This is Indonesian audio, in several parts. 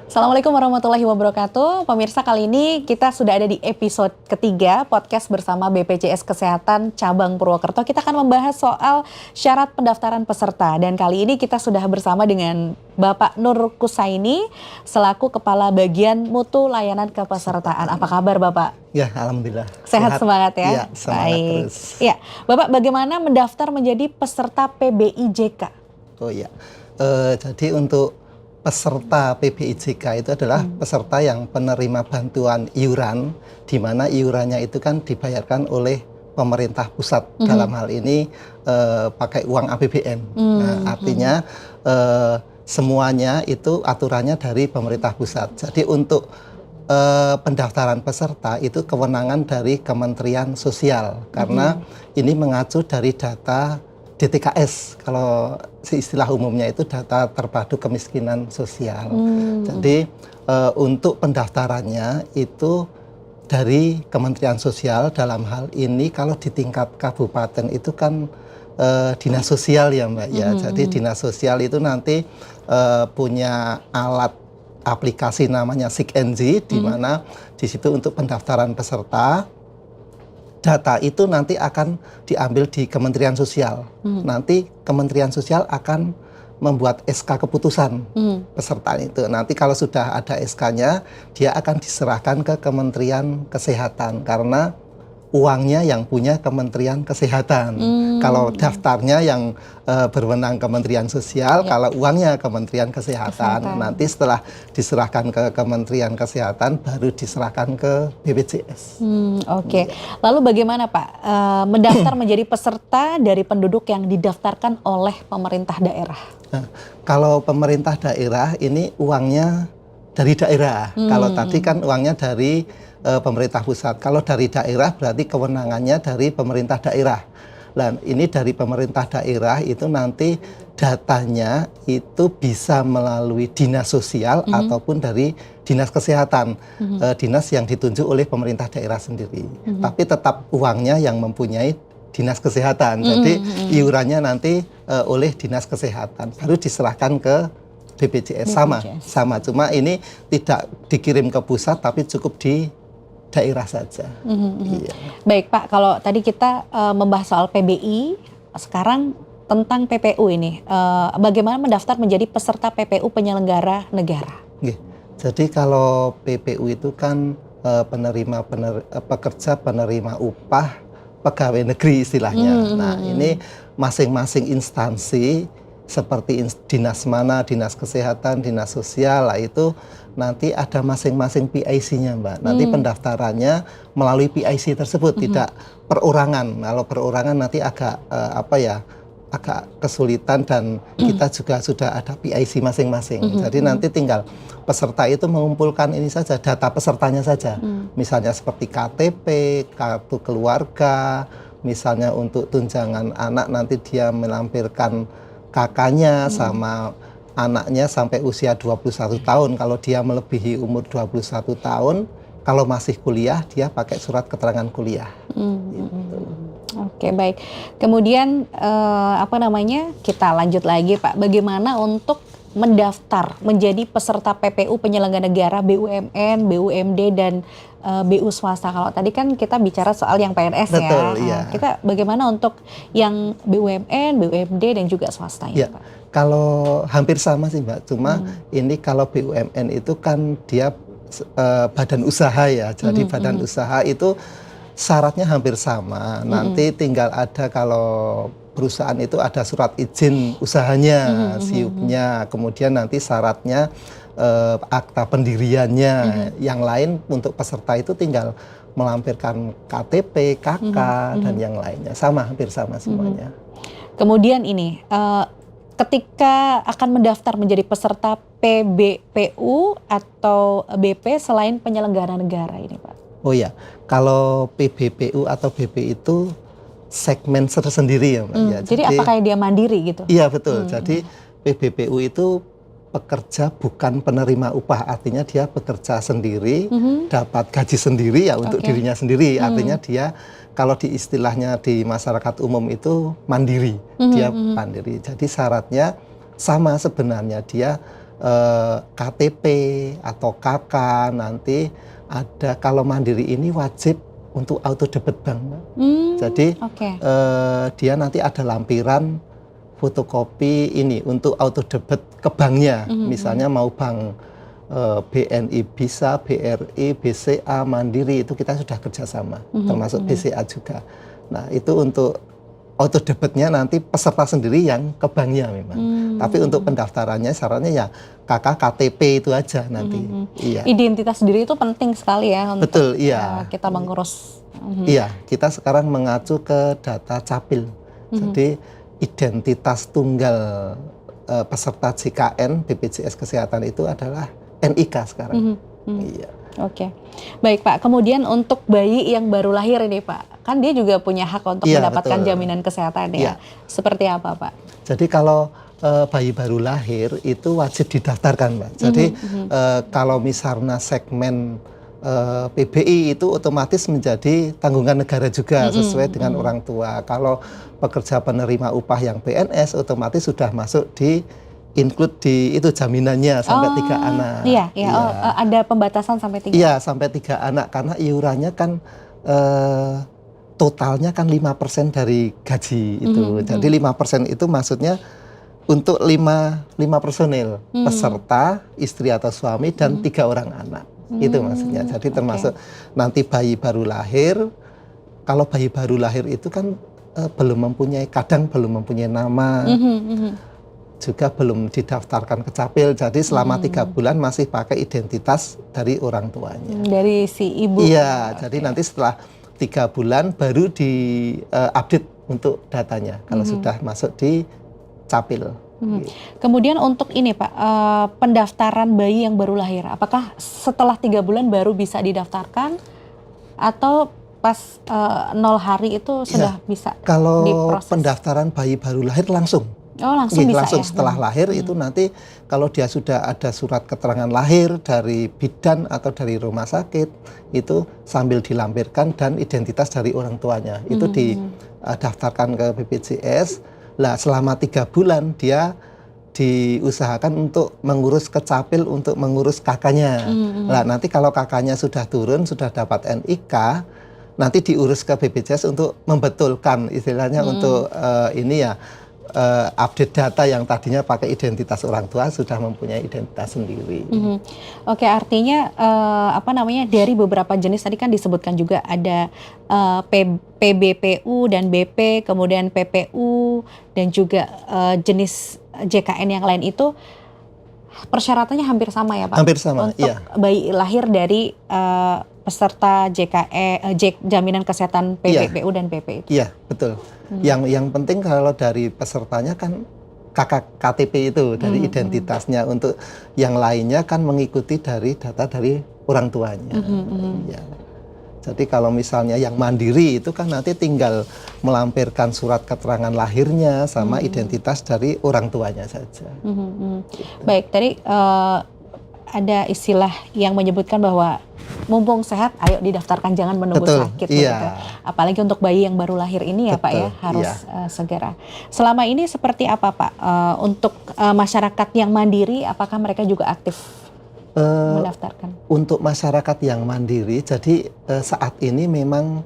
Assalamualaikum warahmatullahi wabarakatuh. Pemirsa, kali ini kita sudah ada di episode ketiga podcast bersama BPJS Kesehatan Cabang Purwokerto. Kita akan membahas soal syarat pendaftaran peserta. Dan kali ini kita sudah bersama dengan Bapak Nur Kusaini selaku Kepala Bagian Mutu Layanan Kepesertaan. Apa kabar Bapak? Ya, alhamdulillah. Sehat semangat ya? Iya, semangat baik. terus. Ya, Bapak bagaimana mendaftar menjadi peserta PBIJK? Oh iya, jadi untuk peserta PBIJK itu adalah peserta yang penerima bantuan iuran, di mana iurannya itu kan dibayarkan oleh pemerintah pusat. Dalam hal ini pakai uang APBN. Nah, artinya semuanya itu aturannya dari pemerintah pusat. Jadi untuk pendaftaran peserta itu kewenangan dari Kementerian Sosial, karena ini mengacu dari data DTKS, kalau istilah umumnya itu data terpadu kemiskinan sosial. Jadi untuk pendaftarannya itu dari Kementerian Sosial, dalam hal ini kalau di tingkat kabupaten itu kan dinas sosial ya Mbak ya. Jadi dinas sosial itu nanti punya alat aplikasi namanya SIKNZ, di mana di situ untuk pendaftaran peserta data itu nanti akan diambil di Kementerian Sosial. Nanti Kementerian Sosial akan membuat SK keputusan peserta itu. Nanti kalau sudah ada SK-nya, dia akan diserahkan ke Kementerian Kesehatan, karena uangnya yang punya Kementerian Kesehatan. Kalau daftarnya yang berwenang Kementerian Sosial, kalau uangnya Kementerian Kesehatan. Nanti setelah diserahkan ke Kementerian Kesehatan, baru diserahkan ke BPJS. Oke. Lalu bagaimana Pak mendaftar menjadi peserta dari penduduk yang didaftarkan oleh pemerintah daerah? Nah, kalau pemerintah daerah ini uangnya dari daerah. Kalau tadi kan uangnya dari pemerintah pusat. Kalau dari daerah berarti kewenangannya dari pemerintah daerah. Dan ini dari pemerintah daerah itu nanti datanya itu bisa melalui dinas sosial ataupun dari dinas kesehatan, dinas yang ditunjuk oleh pemerintah daerah sendiri. Tapi tetap uangnya yang mempunyai dinas kesehatan. Jadi iurannya nanti oleh dinas kesehatan, baru diserahkan ke BPJS. Sama. Cuma ini tidak dikirim ke pusat, tapi cukup di daerah saja. Iya. Baik Pak, kalau tadi kita membahas soal PBI, sekarang tentang PPU ini, bagaimana mendaftar menjadi peserta PPU penyelenggara negara? Jadi kalau PPU itu kan pekerja penerima upah pegawai negeri istilahnya. Nah, ini masing-masing instansi seperti dinas mana, dinas kesehatan, dinas sosial lah, itu nanti ada masing-masing PIC-nya Mbak. Nanti pendaftarannya melalui PIC tersebut, tidak perorangan. Kalau perorangan nanti agak agak kesulitan, dan kita juga sudah ada PIC masing-masing. Jadi nanti tinggal peserta itu mengumpulkan ini saja, data pesertanya saja. Misalnya seperti KTP, kartu keluarga, misalnya untuk tunjangan anak nanti dia melampirkan kakaknya sama anaknya sampai usia 21 tahun. Kalau dia melebihi umur 21 tahun, kalau masih kuliah, dia pakai surat keterangan kuliah. Gitu. Oke, baik. Kemudian kita lanjut lagi Pak. Bagaimana untuk mendaftar menjadi peserta PPU penyelenggara negara, BUMN, BUMD, dan BU swasta? Kalau tadi kan kita bicara soal yang PNS. Betul, ya. iya. Kita bagaimana untuk yang BUMN, BUMD, dan juga swasta ya, Pak? Kalau hampir sama sih Mbak, cuma ini kalau BUMN itu kan dia badan usaha ya. Jadi badan usaha itu syaratnya hampir sama. Nanti tinggal ada, kalau perusahaan itu ada surat izin usahanya, SIUP-nya, kemudian nanti syaratnya akta pendiriannya. Yang lain untuk peserta itu tinggal melampirkan KTP, KK, dan yang lainnya. Sama, hampir sama semuanya. Kemudian ini, ketika akan mendaftar menjadi peserta PBPU atau BP selain penyelenggara negara ini Pak? Oh ya, kalau PBPU atau BP itu segmen tersendiri ya Mbak. Ya, jadi apakah dia mandiri gitu? Iya betul, jadi PBPU itu pekerja bukan penerima upah, artinya dia bekerja sendiri, dapat gaji sendiri ya untuk dirinya sendiri, artinya dia kalau di istilahnya di masyarakat umum itu mandiri, dia mandiri. Jadi syaratnya sama sebenarnya, dia KTP atau KK, nanti ada kalau Mandiri ini wajib untuk auto debit bank, Mbak. Jadi dia nanti ada lampiran fotokopi ini untuk auto debit ke banknya. Misalnya mau bank BNI bisa, BRI, BCA, Mandiri, itu kita sudah kerjasama, termasuk BCA juga. Nah itu untuk auto debitnya nanti peserta sendiri yang ke banknya memang. Tapi untuk pendaftarannya syaratnya ya KK, KTP itu aja nanti. Iya. Identitas diri itu penting sekali ya untuk betul, iya. Kita mengurus. Iya, kita sekarang mengacu ke data Capil. Jadi identitas tunggal peserta JKN BPJS Kesehatan itu adalah NIK sekarang. Iya. Oke, baik Pak. Kemudian untuk bayi yang baru lahir ini Pak, kan dia juga punya hak untuk mendapatkan jaminan kesehatan ya. Seperti apa Pak? Jadi kalau bayi baru lahir itu wajib didaftarkan, Mbak. Jadi kalau misalnya segmen PBI itu otomatis menjadi tanggungan negara juga sesuai dengan orang tua. Kalau pekerja penerima upah yang PNS otomatis sudah masuk di include di itu jaminannya sampai 3 anak. Iya. Ada pembatasan sampai 3. Iya, sampai 3 anak karena iurannya kan totalnya kan 5% dari gaji itu. Jadi 5% itu maksudnya untuk 5 personil peserta, istri atau suami dan 3 orang anak. Itu maksudnya. Jadi termasuk nanti bayi baru lahir. Kalau bayi baru lahir itu kan kadang belum mempunyai nama. Juga belum didaftarkan ke Capil, jadi selama 3 bulan masih pakai identitas dari orang tuanya. Dari si ibu. Iya, jadi nanti setelah 3 bulan baru di update untuk datanya kalau sudah masuk di Capil. Kemudian untuk ini Pak, pendaftaran bayi yang baru lahir, apakah setelah 3 bulan baru bisa didaftarkan atau pas 0 hari itu sudah bisa kalau diproses? Pendaftaran bayi baru lahir langsung. Langsung bisa langsung ya? Setelah lahir itu nanti kalau dia sudah ada surat keterangan lahir dari bidan atau dari rumah sakit itu sambil dilampirkan dan identitas dari orang tuanya itu didaftarkan ke BPJS. Lah selama 3 bulan dia diusahakan untuk mengurus ke Capil untuk mengurus kakaknya. Lah nanti kalau kakaknya sudah turun sudah dapat NIK nanti diurus ke BPJS untuk membetulkan istilahnya untuk ini ya. Update data yang tadinya pakai identitas orang tua sudah mempunyai identitas sendiri. Oke, artinya dari beberapa jenis tadi kan disebutkan juga ada PBPU dan BP, kemudian PPU dan juga jenis JKN yang lain itu persyaratannya hampir sama ya Pak? Hampir sama, untuk bayi lahir dari peserta jaminan kesehatan PBPU dan BP itu. Iya, betul. Yang penting kalau dari pesertanya kan KTP itu dari identitasnya, untuk yang lainnya kan mengikuti dari data dari orang tuanya. Ya. Jadi kalau misalnya yang mandiri itu kan nanti tinggal melampirkan surat keterangan lahirnya sama identitas dari orang tuanya saja. Baik, tadi ada istilah yang menyebutkan bahwa mumpung sehat, ayo didaftarkan, jangan menunggu sakit. Begitu. Apalagi untuk bayi yang baru lahir ini ya Pak ya, harus segera. Selama ini seperti apa Pak untuk masyarakat yang mandiri, apakah mereka juga aktif mendaftarkan? Untuk masyarakat yang mandiri, jadi saat ini memang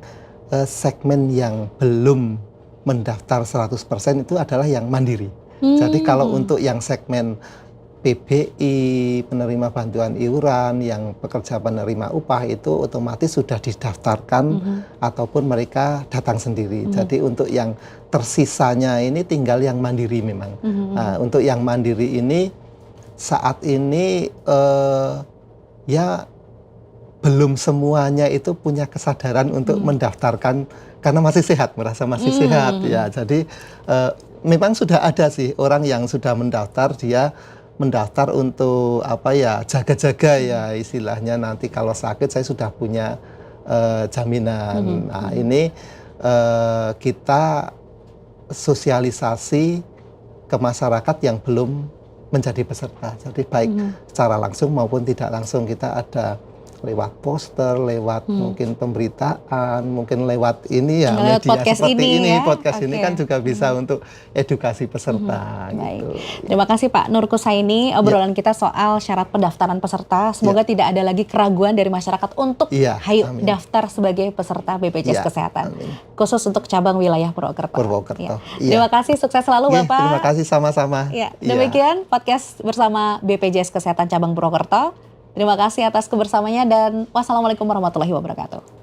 segmen yang belum mendaftar 100% itu adalah yang mandiri. Jadi kalau untuk yang segmen PBI, penerima bantuan iuran, yang pekerja penerima upah itu otomatis sudah didaftarkan ataupun mereka datang sendiri. Jadi untuk yang tersisanya ini tinggal yang mandiri memang. Nah, untuk yang mandiri ini saat ini ya belum semuanya itu punya kesadaran untuk mendaftarkan karena masih sehat, merasa masih sehat ya. Jadi memang sudah ada sih orang yang sudah mendaftar, dia mendaftar untuk jaga-jaga ya istilahnya, nanti kalau sakit saya sudah punya jaminan. Nah ini kita sosialisasi ke masyarakat yang belum menjadi peserta. Jadi baik secara langsung maupun tidak langsung kita ada lewat poster, lewat mungkin pemberitaan, mungkin lewat ini ya Lewat media podcast seperti ini ini. ya? Podcast ini Oke. kan juga bisa untuk edukasi peserta Baik. gitu. Terima kasih Pak Nur Kusaini, obrolan kita soal syarat pendaftaran peserta. Semoga tidak ada lagi keraguan dari masyarakat untuk hayu amin. daftar sebagai peserta BPJS Kesehatan. Amin. Khusus untuk cabang wilayah Purwokerto. Purwokerto. Terima kasih, sukses selalu Bapak. Terima kasih sama-sama. Demikian podcast bersama BPJS Kesehatan Cabang Purwokerto. Terima kasih atas kebersamanya dan wassalamualaikum warahmatullahi wabarakatuh.